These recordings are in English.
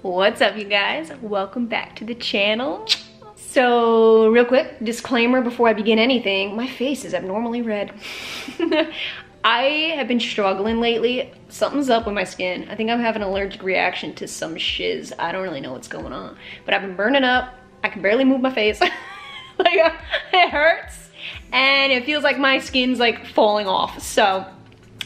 What's up, you guys? Welcome back to the channel. So real quick disclaimer before I begin anything, my face is abnormally red. I have been struggling lately. Something's up with my skin. I think I'm having an allergic reaction to some shiz. I don't really know what's going on, but I've been burning up. I can barely move my face. Like, it hurts and it feels like my skin's like falling off. So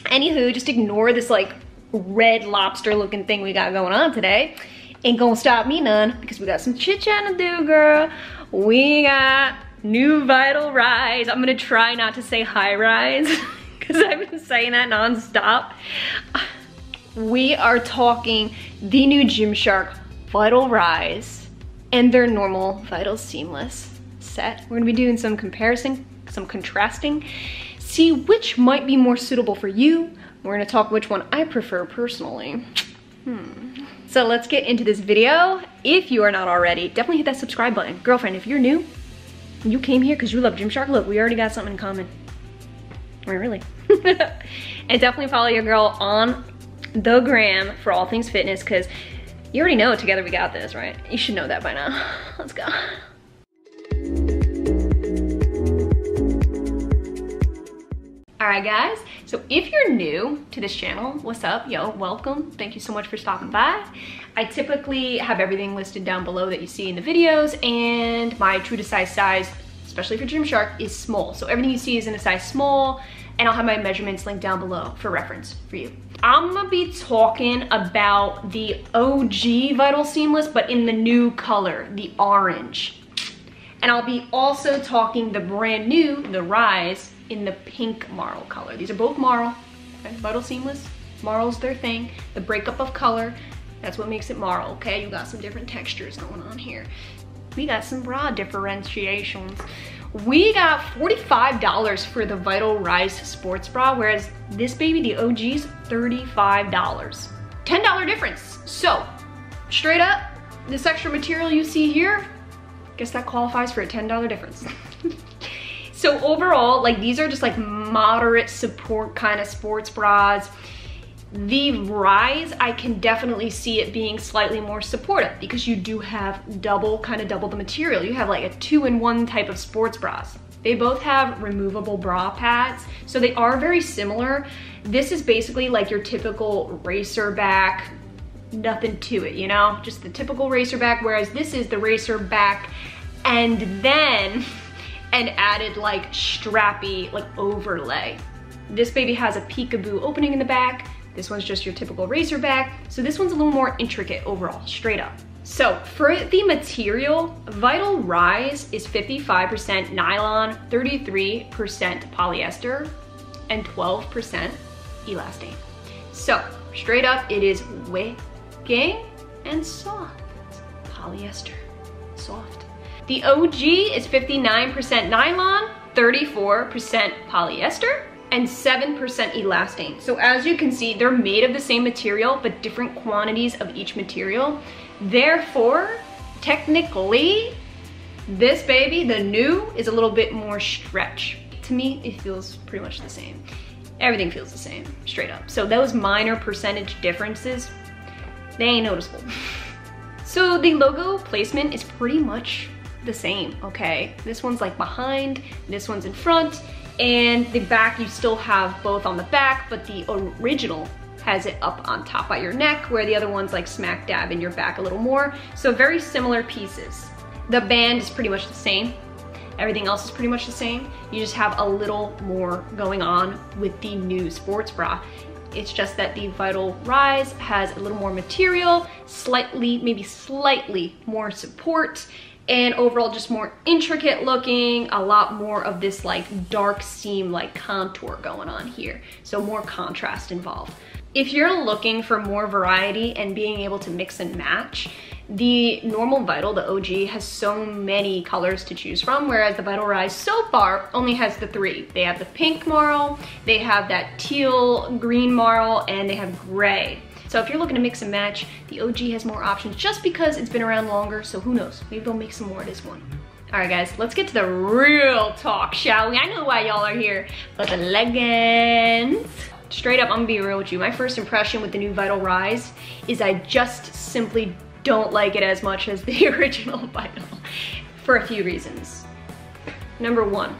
anywho, just ignore this like red lobster looking thing we got going on today. Ain't gonna stop me none, because we got some chit chat to do, girl. We got new Vital Rise. I'm gonna try not to say high rise because I've been saying that nonstop. We are talking the new Gymshark Vital Rise and their normal Vital Seamless set. We're gonna be doing some comparison, some contrasting, see which might be more suitable for you. We're gonna talk which one I prefer personally. So let's get into this video. If you are not already, definitely hit that subscribe button. Girlfriend, if you're new, you came here because you love Gymshark, look, we already got something in common. Wait, really? And definitely follow your girl on the gram for all things fitness, because you already know together we got this, right? You should know that by now. Let's go. All right, guys, so if you're new to this channel, what's up? Yo, welcome. Thank you so much for stopping by. I typically have everything listed down below that you see in the videos, and my true to size, especially for Gymshark, is small. So everything you see is in a size small, and I'll have my measurements linked down below for reference for you. I'm gonna be talking about the OG Vital Seamless, but in the new color, the orange. And I'll be also talking the brand new, the Rise, in the pink marl color. These are both marl, okay? Vital Seamless, marl's their thing. The breakup of color, that's what makes it marl, okay? You got some different textures going on here. We got some bra differentiations. We got $45 for the Vital Rise sports bra, whereas this baby, the OG's, $35. $10 difference. So, straight up, this extra material you see here, guess that qualifies for a $10 difference. So overall, like, these are just like moderate support kind of sports bras. The Rise, I can definitely see it being slightly more supportive because you do have double the material. You have like a 2-in-1 type of sports bras. They both have removable bra pads, so they are very similar. This is basically like your typical racer back, nothing to it, you know? Just the typical racer back, whereas this is the racer back and then an added like strappy like overlay. This baby has a peekaboo opening in the back. This one's just your typical racer back. So this one's a little more intricate overall, straight up. So for the material, Vital Rise is 55% nylon, 33% polyester, and 12% elastane. So straight up, it is wigging and soft. Polyester, soft. The OG is 59% nylon, 34% polyester, and 7% elastane. So as you can see, they're made of the same material, but different quantities of each material. Therefore, technically, this baby, the new, is a little bit more stretch. To me, it feels pretty much the same. Everything feels the same, straight up. So those minor percentage differences, they ain't noticeable. So the logo placement is pretty much the same, okay? This one's like behind, this one's in front, and the back you still have both on the back, but the original has it up on top by your neck, where the other one's like smack dab in your back a little more. So very similar pieces. The band is pretty much the same. Everything else is pretty much the same. You just have a little more going on with the new sports bra. It's just that the Vital Rise has a little more material, slightly, maybe slightly more support, and overall just more intricate looking, a lot more of this like dark seam like contour going on here. So more contrast involved. If you're looking for more variety and being able to mix and match, the normal Vital, the OG, has so many colors to choose from, whereas the Vital Rise so far only has the 3. They have the pink marl, they have that teal green marl, and they have gray. So if you're looking to mix and match, the OG has more options just because it's been around longer, so who knows, maybe they'll make some more of this one. All right guys, let's get to the real talk, shall we? I know why y'all are here, but the leggings. Straight up, I'm gonna be real with you. My first impression with the new Vital Rise is I just simply don't like it as much as the original Vital for a few reasons. Number one,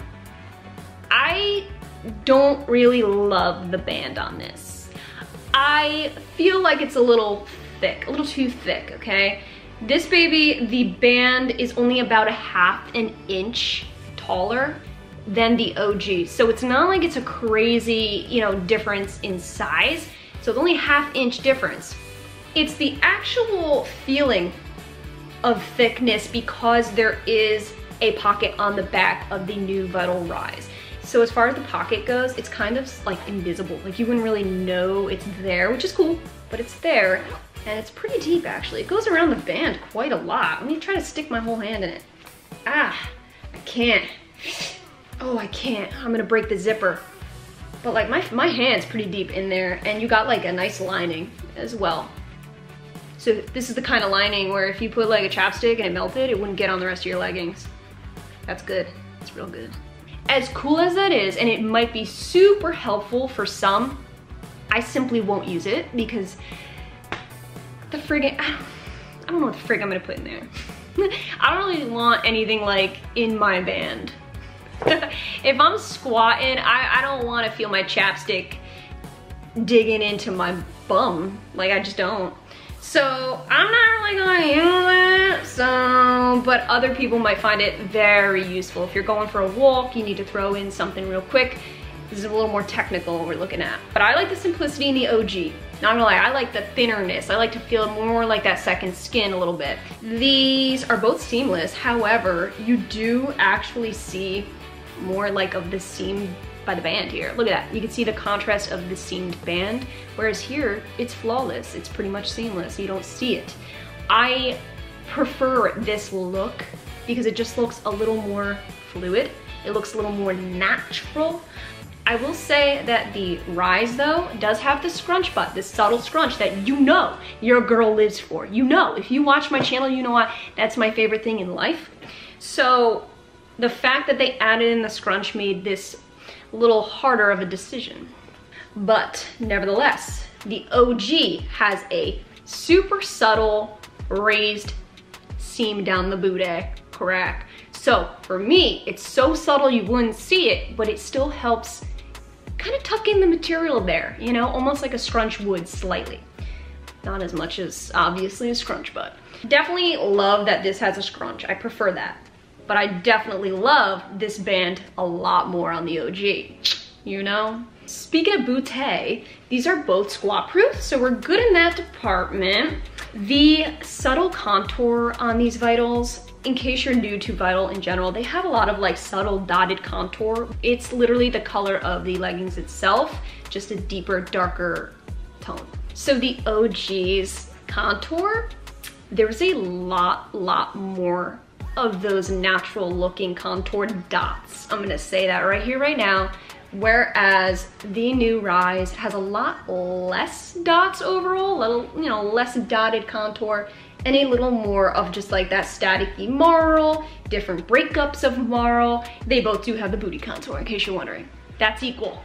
I don't really love the band on this. I feel like it's a little thick, a little too thick, okay? This baby, the band is only about 1/2 inch taller than the OG. So it's not like it's a crazy, you know, difference in size. So it's only 1/2 inch difference. It's the actual feeling of thickness because there is a pocket on the back of the new Vital Rise. So as far as the pocket goes, it's kind of like invisible. Like you wouldn't really know it's there, which is cool, but it's there. And it's pretty deep actually. It goes around the band quite a lot. Let me try to stick my whole hand in it. Ah, I can't. Oh, I can't. I'm gonna break the zipper. But like my hand's pretty deep in there, and you got like a nice lining as well. So this is the kind of lining where if you put like a chapstick and it melted, it wouldn't get on the rest of your leggings. That's good. It's real good. As cool as that is, and it might be super helpful for some, I simply won't use it because the friggin', I don't know what the frig I'm gonna put in there. I don't really want anything like in my band. If I'm squatting, I don't want to feel my chapstick digging into my bum. Like I just don't. So I'm not really gonna use it. So, but other people might find it very useful. If you're going for a walk, you need to throw in something real quick. This is a little more technical what we're looking at. But I like the simplicity in the OG. Not gonna lie, I like the thinnerness. I like to feel more like that second skin a little bit. These are both seamless. However, you do actually see more like of the seam by the band here. Look at that. You can see the contrast of the seamed band, whereas here it's flawless. It's pretty much seamless. You don't see it. I prefer this look because it just looks a little more fluid. It looks a little more natural. I will say that the Rise though does have the scrunch butt, this subtle scrunch that you know your girl lives for. You know, if you watch my channel, you know what? That's my favorite thing in life. So the fact that they added in the scrunch made this a little harder of a decision. But nevertheless, the OG has a super subtle raised seam down the booty, correct? So for me, it's so subtle you wouldn't see it, but it still helps kind of tuck in the material there, you know, almost like a scrunch would slightly. Not as much as obviously a scrunch, but definitely love that this has a scrunch. I prefer that. But I definitely love this band a lot more on the OG, you know? Speaking of bootay, these are both squat proof, so we're good in that department. The subtle contour on these Vitals, in case you're new to Vital in general, they have a lot of like subtle dotted contour. It's literally the color of the leggings itself, just a deeper, darker tone. So the OG's contour, there's a lot more of those natural looking contoured dots. I'm gonna say that right here, right now. Whereas the new Rise has a lot less dots overall, little, you know, less dotted contour, and a little more of just like that staticky marl, different breakups of marl. They both do have the booty contour, in case you're wondering. That's equal.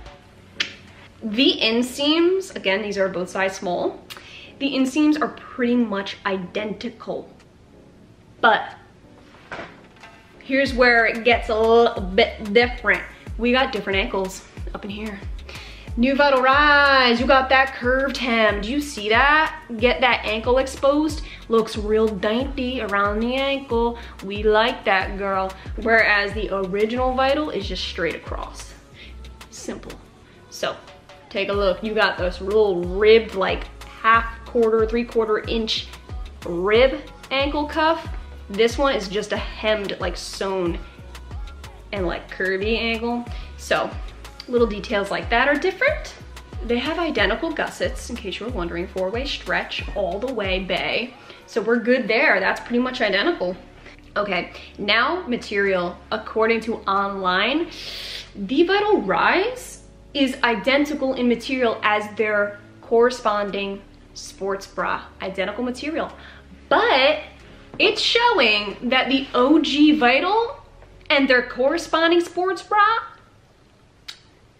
The inseams, again, these are both size small. The inseams are pretty much identical, but here's where it gets a little bit different. We got different ankles up in here. New Vital Rise, you got that curved hem. Do you see that? Get that ankle exposed. Looks real dainty around the ankle. We like that, girl. Whereas the original Vital is just straight across. Simple. So, take a look. You got this real ribbed, like half-quarter, three-quarter-inch rib ankle cuff. This one is just a hemmed, like sewn and like curvy ankle. So little details like that are different. They have identical gussets, in case you were wondering, 4-way stretch all the way bay. So we're good there. That's pretty much identical. Okay, now material. According to online, the Vital Rise is identical in material as their corresponding sports bra. Identical material. But it's showing that the OG Vital and their corresponding sports bra,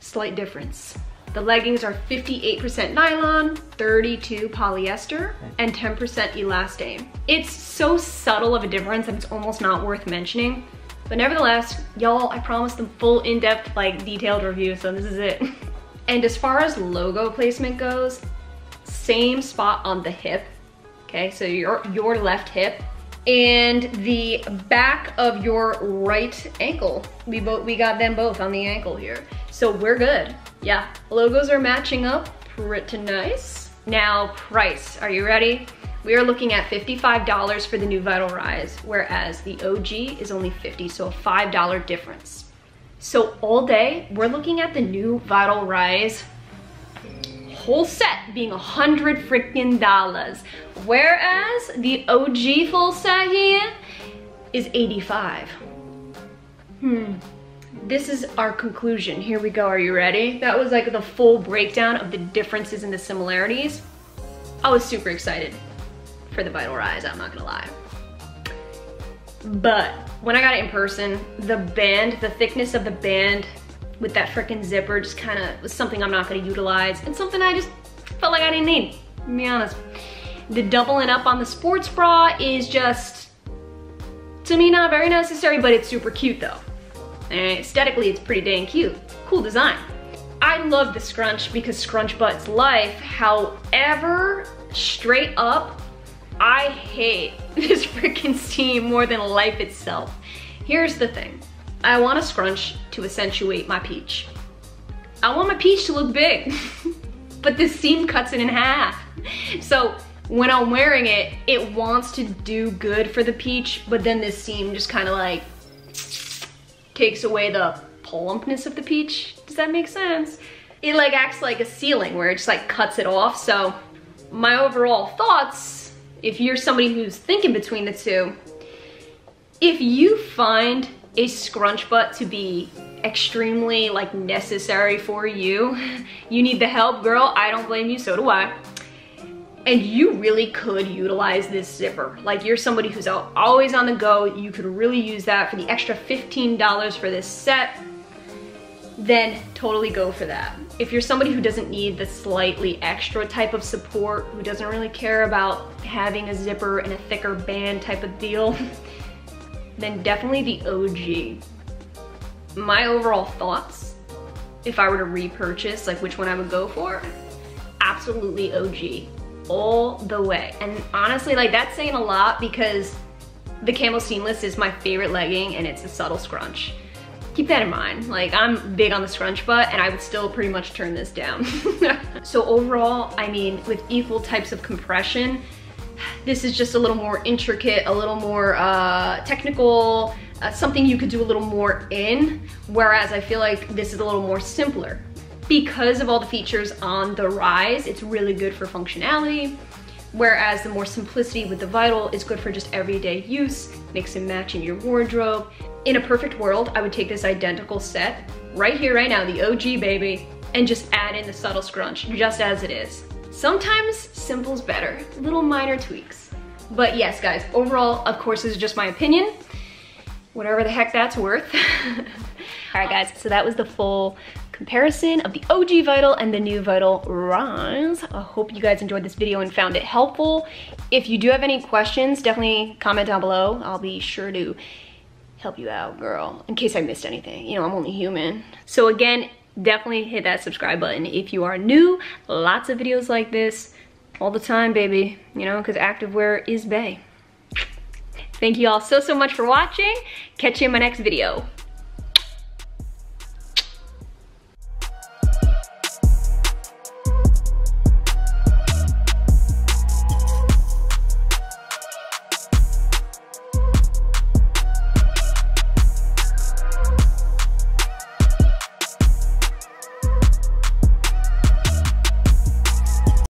slight difference. The leggings are 58% nylon, 32 polyester, and 10% elastane. It's so subtle of a difference that it's almost not worth mentioning. But nevertheless, y'all, I promised them full in-depth, like, detailed review, so this is it. And as far as logo placement goes, same spot on the hip. Okay, so your left hip and the back of your right ankle. We got them both on the ankle here. So we're good. Yeah, logos are matching up pretty nice. Now price, are you ready? We are looking at $55 for the new Vital Rise, whereas the OG is only $50, so a $5 difference. So all day, we're looking at the new Vital Rise whole set being $100 freaking, whereas the OG full set here is $85. This is our conclusion. Here we go, are you ready? That was like the full breakdown of the differences and the similarities. I was super excited for the Vital Rise, I'm not gonna lie. But when I got it in person, the band, the thickness of the band with that frickin' zipper just kinda was something I'm not gonna utilize and something I just felt like I didn't need, to be honest. The doubling up on the sports bra is just, to me, not very necessary, but it's super cute though. And aesthetically, it's pretty dang cute. Cool design. I love the scrunch because scrunch butt's life. However, straight up, I hate this freaking seam more than life itself. Here's the thing. I want a scrunch to accentuate my peach. I want my peach to look big, but this seam cuts it in half. So when I'm wearing it, it wants to do good for the peach, but then this seam just kind of like takes away the plumpness of the peach. Does that make sense? It like acts like a ceiling where it just like cuts it off. So my overall thoughts, if you're somebody who's thinking between the two, if you find a scrunch butt to be extremely like necessary for you, you need the help, girl, I don't blame you, so do I. And you really could utilize this zipper. Like you're somebody who's always on the go, you could really use that for the extra $15 for this set, then totally go for that. If you're somebody who doesn't need the slightly extra type of support, who doesn't really care about having a zipper and a thicker band type of deal, then definitely the OG. My overall thoughts, if I were to repurchase, like which one I would go for, absolutely OG. All the way. And honestly, like that's saying a lot because the Camo Seamless is my favorite legging and it's a subtle scrunch. Keep that in mind. Like I'm big on the scrunch butt and I would still pretty much turn this down. So overall, I mean, with equal types of compression, this is just a little more intricate, a little more technical, something you could do a little more in, whereas I feel like this is a little more simpler. Because of all the features on the Rise, it's really good for functionality, whereas the more simplicity with the Vital is good for just everyday use, mix and match in your wardrobe. In a perfect world, I would take this identical set, right here, right now, the OG baby, and just add in the subtle scrunch, just as it is. Sometimes simple's better, little minor tweaks. But yes, guys, overall, of course, this is just my opinion. Whatever the heck that's worth. All right, guys, so that was the full comparison of the OG Vital and the new Vital Rise. I hope you guys enjoyed this video and found it helpful. If you do have any questions, definitely comment down below. I'll be sure to help you out, girl, in case I missed anything. You know, I'm only human. So again, definitely hit that subscribe button if you are new. Lots of videos like this all the time, baby, you know, because activewear is bae. Thank you all so much for watching. Catch you in my next video.